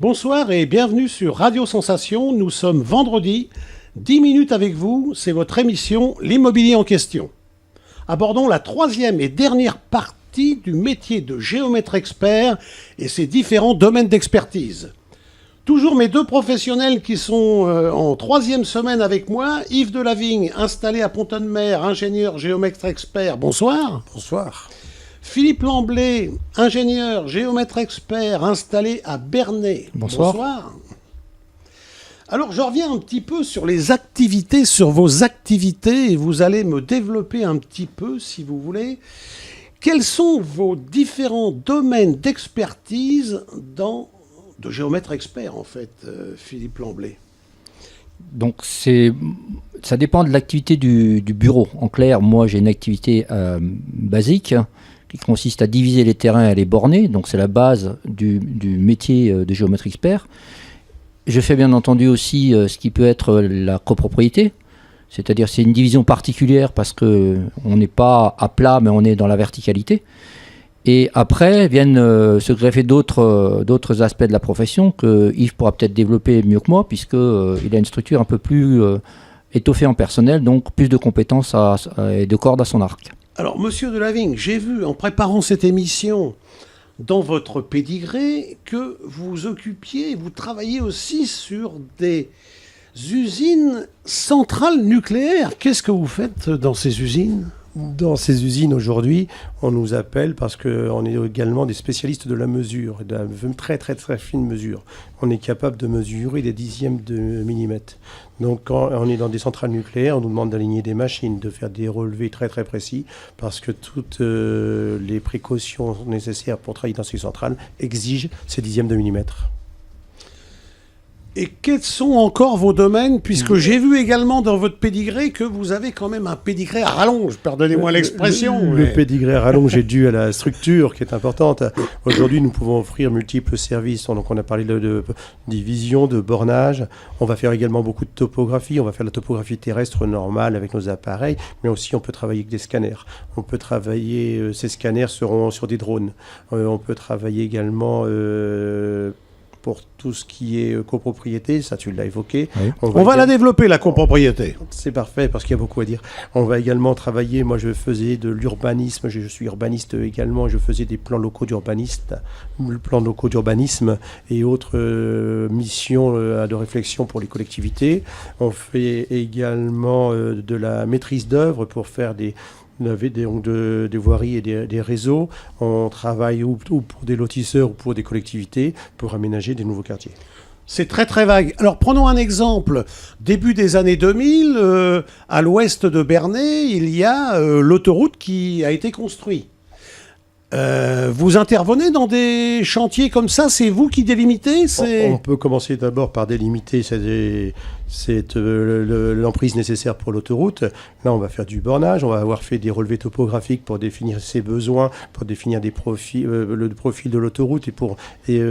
Bonsoir et bienvenue sur Radio Sensation. Nous sommes vendredi, 10 minutes avec vous, c'est votre émission L'immobilier en question. Abordons la troisième et dernière partie du métier de géomètre expert et ses différents domaines d'expertise. Toujours mes deux professionnels qui sont en troisième semaine avec moi. Yves Delavigne, installé à Pont-de-Mer, ingénieur géomètre expert. Bonsoir. Bonsoir. Philippe Lamblay, ingénieur géomètre expert, installé à Bernay. Bonsoir. Bonsoir. Alors, je reviens un petit peu sur les activités, sur vos activités, et vous allez me développer un petit peu, si vous voulez. Quels sont vos différents domaines d'expertise de géomètre expert, en fait, Philippe Lamblay? Donc, ça dépend de l'activité du bureau. En clair, moi, j'ai une activité basique qui consiste à diviser les terrains et à les borner. Donc, c'est la base du métier de géomètre expert. Je fais bien entendu aussi ce qui peut être la copropriété. C'est-à-dire c'est une division particulière parce qu'on n'est pas à plat, mais on est dans la verticalité. Et après viennent se greffer d'autres aspects de la profession que Yves pourra peut-être développer mieux que moi, puisqu'il a une structure un peu plus étoffée en personnel, donc plus de compétences et de cordes à son arc. Alors, monsieur Delavigne, j'ai vu en préparant cette émission dans votre pédigré que vous travaillez aussi sur des usines centrales nucléaires. Qu'est-ce que vous faites dans ces usines ? Dans ces usines aujourd'hui, on nous appelle parce qu'on est également des spécialistes de la mesure, de la très très très fine mesure. On est capable de mesurer des dixièmes de millimètre. Donc quand on est dans des centrales nucléaires, on nous demande d'aligner des machines, de faire des relevés très très précis, parce que toutes les précautions nécessaires pour travailler dans ces centrales exigent ces dixièmes de millimètre. Et quels sont encore vos domaines, puisque j'ai vu également dans votre pédigré que vous avez quand même un pédigré à rallonge, pardonnez-moi l'expression. Le pédigré à rallonge est dû à la structure qui est importante. Aujourd'hui, nous pouvons offrir multiples services. Donc, on a parlé de division, de bornage. On va faire également beaucoup de topographie. On va faire la topographie terrestre normale avec nos appareils, mais aussi on peut travailler avec des scanners. On peut travailler, ces scanners seront sur des drones. On peut travailler également pour tout ce qui est copropriété, ça tu l'as évoqué. Oui. On va la développer, la copropriété. C'est parfait, parce qu'il y a beaucoup à dire. On va également travailler, moi je faisais de l'urbanisme, je suis urbaniste également, je faisais des plans locaux d'urbanisme et autres missions de réflexion pour les collectivités. On fait également de la maîtrise d'œuvre pour faire des voiries et des réseaux. On travaille ou pour des lotisseurs ou pour des collectivités pour aménager des nouveaux quartiers. C'est très très vague. Alors prenons un exemple. Début des années 2000, à l'ouest de Bernay, il y a l'autoroute qui a été construite. Vous intervenez dans des chantiers comme ça, c'est vous qui délimitez ? On peut commencer d'abord par délimiter l'emprise nécessaire pour l'autoroute. Là, on va faire du bornage, on va avoir fait des relevés topographiques pour définir ses besoins, pour définir le profil de l'autoroute et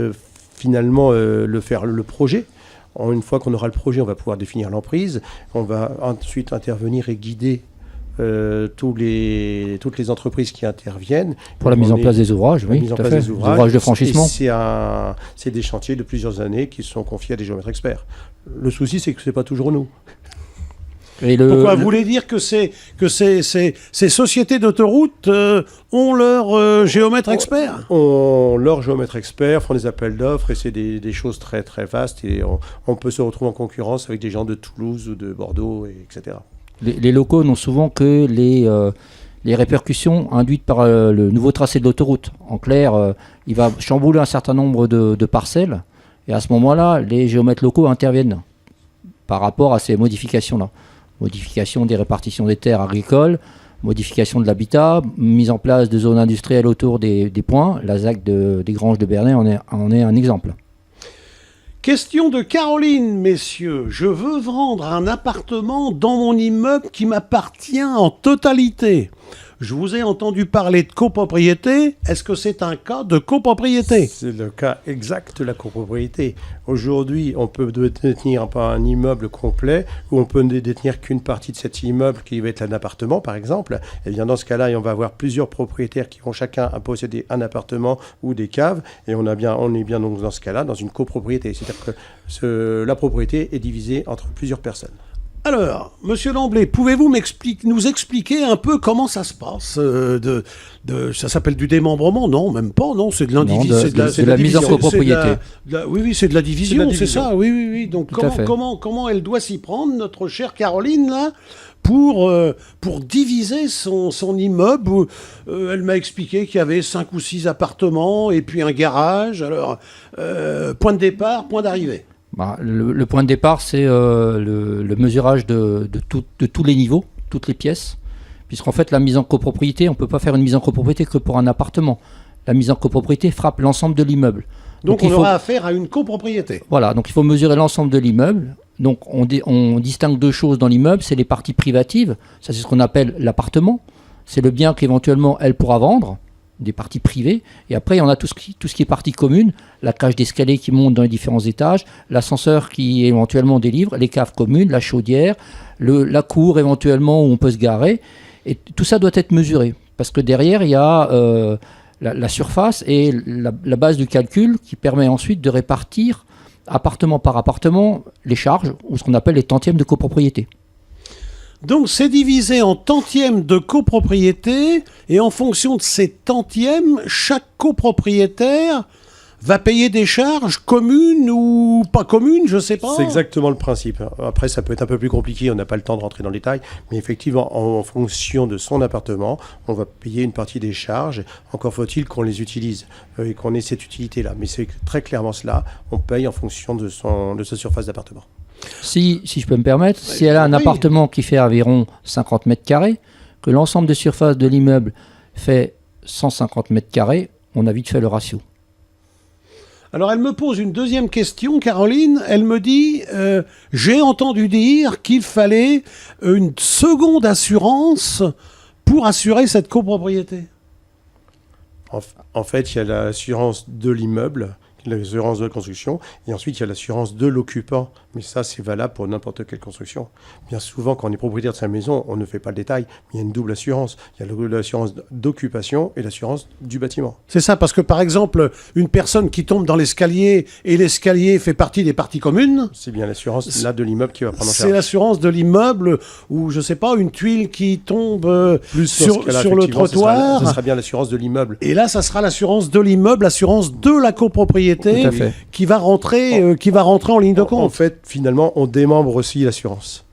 finalement faire le projet. Une fois qu'on aura le projet, on va pouvoir définir l'emprise. On va ensuite intervenir et guider toutes les entreprises qui interviennent. Pour la mise en place des ouvrages, oui, tout à fait. Des ouvrages de franchissement. C'est des chantiers de plusieurs années qui sont confiés à des géomètres experts. Le souci, c'est que ce n'est pas toujours nous. Pourquoi vous voulez dire que ces sociétés d'autoroutes ont leur géomètre expert ? Ont leur géomètre expert, font des appels d'offres et c'est des choses très très vastes et on peut se retrouver en concurrence avec des gens de Toulouse ou de Bordeaux, etc. Les locaux n'ont souvent que les répercussions induites par le nouveau tracé de l'autoroute. En clair, il va chambouler un certain nombre de parcelles et à ce moment-là, les géomètres locaux interviennent par rapport à ces modifications-là. Modification des répartitions des terres agricoles, modification de l'habitat, mise en place de zones industrielles autour des points. La ZAC des Granges de Bernay en est un exemple. Question de Caroline, messieurs. Je veux vendre un appartement dans mon immeuble qui m'appartient en totalité. Je vous ai entendu parler de copropriété. Est-ce que c'est un cas de copropriété? C'est le cas exact de la copropriété. Aujourd'hui, on peut détenir un immeuble complet ou on peut ne détenir qu'une partie de cet immeuble qui va être un appartement, par exemple. Et bien dans ce cas-là, on va avoir plusieurs propriétaires qui vont chacun posséder un appartement ou des caves. Et on est bien donc dans ce cas-là dans une copropriété. C'est-à-dire que la propriété est divisée entre plusieurs personnes. Alors, Monsieur Lamblay, pouvez-vous nous expliquer un peu comment ça se passe ça s'appelle du démembrement? Non, même pas. Non, c'est de l'indivision. C'est de la mise en copropriété. Oui, c'est de la division, c'est ça. Oui. Donc comment elle doit s'y prendre, notre chère Caroline, là, pour diviser son immeuble? Elle m'a expliqué qu'il y avait 5 ou 6 appartements et puis un garage. Alors, point de départ, point d'arrivée. Le point de départ, c'est le mesurage de tous les niveaux, toutes les pièces. Puisqu'en fait, la mise en copropriété, on ne peut pas faire une mise en copropriété que pour un appartement. La mise en copropriété frappe l'ensemble de l'immeuble. Donc on aura affaire à une copropriété. Voilà, donc il faut mesurer l'ensemble de l'immeuble. Donc on distingue 2 choses dans l'immeuble, c'est les parties privatives, ça c'est ce qu'on appelle l'appartement. C'est le bien qu'éventuellement elle pourra vendre, des parties privées. Et après, on a tout ce qui est partie commune, la cage d'escalier qui monte dans les différents étages, l'ascenseur qui éventuellement délivre, les caves communes, la chaudière, la cour éventuellement où on peut se garer. Et tout ça doit être mesuré. Parce que derrière, il y a la surface et la base du calcul qui permet ensuite de répartir, appartement par appartement, les charges, ou ce qu'on appelle les tantièmes de copropriété. Donc c'est divisé en tantièmes de copropriété, et en fonction de ces tantièmes, chaque copropriétaire va payer des charges communes ou pas communes, je ne sais pas. C'est exactement le principe. Après, ça peut être un peu plus compliqué, on n'a pas le temps de rentrer dans le détail, mais effectivement, en fonction de son appartement, on va payer une partie des charges. Encore faut-il qu'on les utilise et qu'on ait cette utilité-là. Mais c'est très clairement cela, on paye en fonction de sa surface d'appartement. Si je peux me permettre, si elle a un appartement qui fait environ 50 mètres carrés, que l'ensemble de surface de l'immeuble fait 150 mètres carrés, on a vite fait le ratio. Alors elle me pose une deuxième question, Caroline. Elle me dit, j'ai entendu dire qu'il fallait une seconde assurance pour assurer cette copropriété. En fait, il y a l'assurance de l'immeuble, l'assurance de la construction, et ensuite il y a l'assurance de l'occupant. Mais ça, c'est valable pour n'importe quelle construction. Bien souvent, quand on est propriétaire de sa maison, on ne fait pas le détail, mais il y a une double assurance. Il y a l'assurance d'occupation et l'assurance du bâtiment. C'est ça, parce que par exemple, une personne qui tombe dans l'escalier et l'escalier fait partie des parties communes... C'est bien l'assurance là de l'immeuble qui va prendre en charge. C'est l'assurance de l'immeuble, ou je sais pas, une tuile qui tombe sur le trottoir. Ça sera bien l'assurance de l'immeuble. Et là, ça sera l'assurance de l'immeuble, l'assurance de la copropriété qui va rentrer en ligne de compte. En fait, finalement, on démembre aussi l'assurance.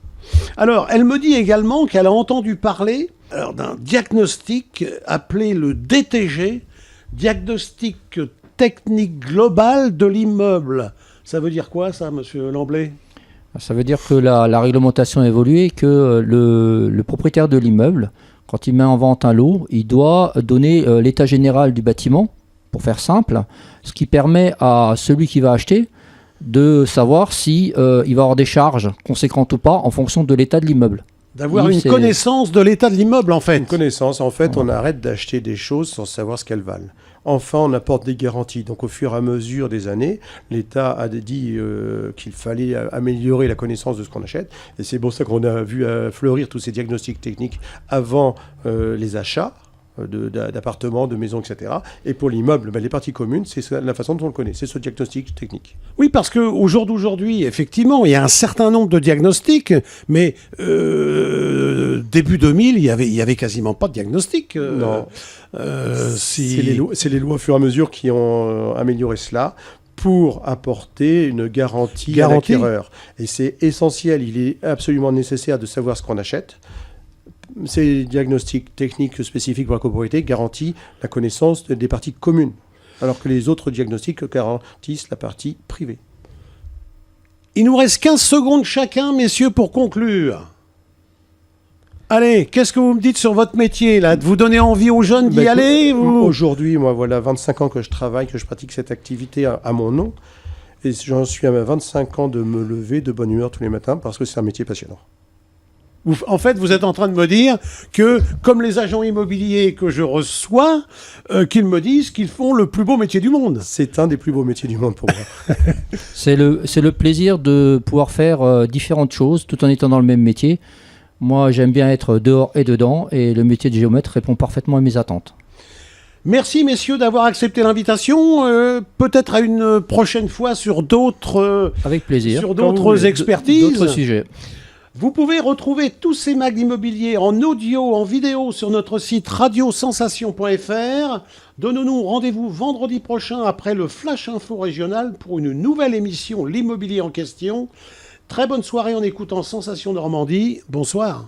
Alors, elle me dit également qu'elle a entendu parler d'un diagnostic appelé le DTG, diagnostic technique global de l'immeuble. Ça veut dire quoi, ça, monsieur Lamblay ? Ça veut dire que la réglementation a évolué et que le propriétaire de l'immeuble, quand il met en vente un lot, il doit donner l'état général du bâtiment, pour faire simple, ce qui permet à celui qui va acheter de savoir si il va avoir des charges conséquentes ou pas en fonction de l'état de l'immeuble. D'avoir une connaissance de l'état de l'immeuble, en fait. Une connaissance. En fait, on arrête d'acheter des choses sans savoir ce qu'elles valent. Enfin, on apporte des garanties. Donc, au fur et à mesure des années, l'État a dit qu'il fallait améliorer la connaissance de ce qu'on achète. Et c'est pour ça qu'on a vu fleurir tous ces diagnostics techniques avant les achats d'appartements, de maisons, etc. Et pour l'immeuble, les parties communes, c'est la façon dont on le connaît, c'est ce diagnostic technique. Oui, parce qu'au jour d'aujourd'hui, effectivement, il y a un certain nombre de diagnostics, mais début 2000, il y avait quasiment pas de diagnostic. Non. C'est les lois au fur et à mesure qui ont amélioré cela pour apporter une garantie à l'acquéreur. Et c'est essentiel, il est absolument nécessaire de savoir ce qu'on achète. Ces diagnostics techniques spécifiques pour la copropriété garantissent la connaissance des parties communes, alors que les autres diagnostics garantissent la partie privée. Il nous reste 15 secondes chacun, messieurs, pour conclure. Allez, qu'est-ce que vous me dites sur votre métier, là? De vous donner envie aux jeunes d'y aller Aujourd'hui, moi, voilà 25 ans que je travaille, que je pratique cette activité à mon nom. Et j'en suis à 25 ans de me lever de bonne humeur tous les matins parce que c'est un métier passionnant. En fait, vous êtes en train de me dire que, comme les agents immobiliers que je reçois, qu'ils me disent qu'ils font le plus beau métier du monde. C'est un des plus beaux métiers du monde pour moi. C'est le plaisir de pouvoir faire différentes choses tout en étant dans le même métier. Moi, j'aime bien être dehors et dedans, et le métier de géomètre répond parfaitement à mes attentes. Merci, messieurs, d'avoir accepté l'invitation. Peut-être à une prochaine fois sur d'autres, Avec plaisir. sur d'autres expertises. D'autres sujets. Vous pouvez retrouver tous ces mags immobiliers en audio, en vidéo sur notre site radiosensation.fr. Donnons-nous rendez-vous vendredi prochain après le Flash Info Régional pour une nouvelle émission L'immobilier en question. Très bonne soirée en écoutant Sensation Normandie. Bonsoir.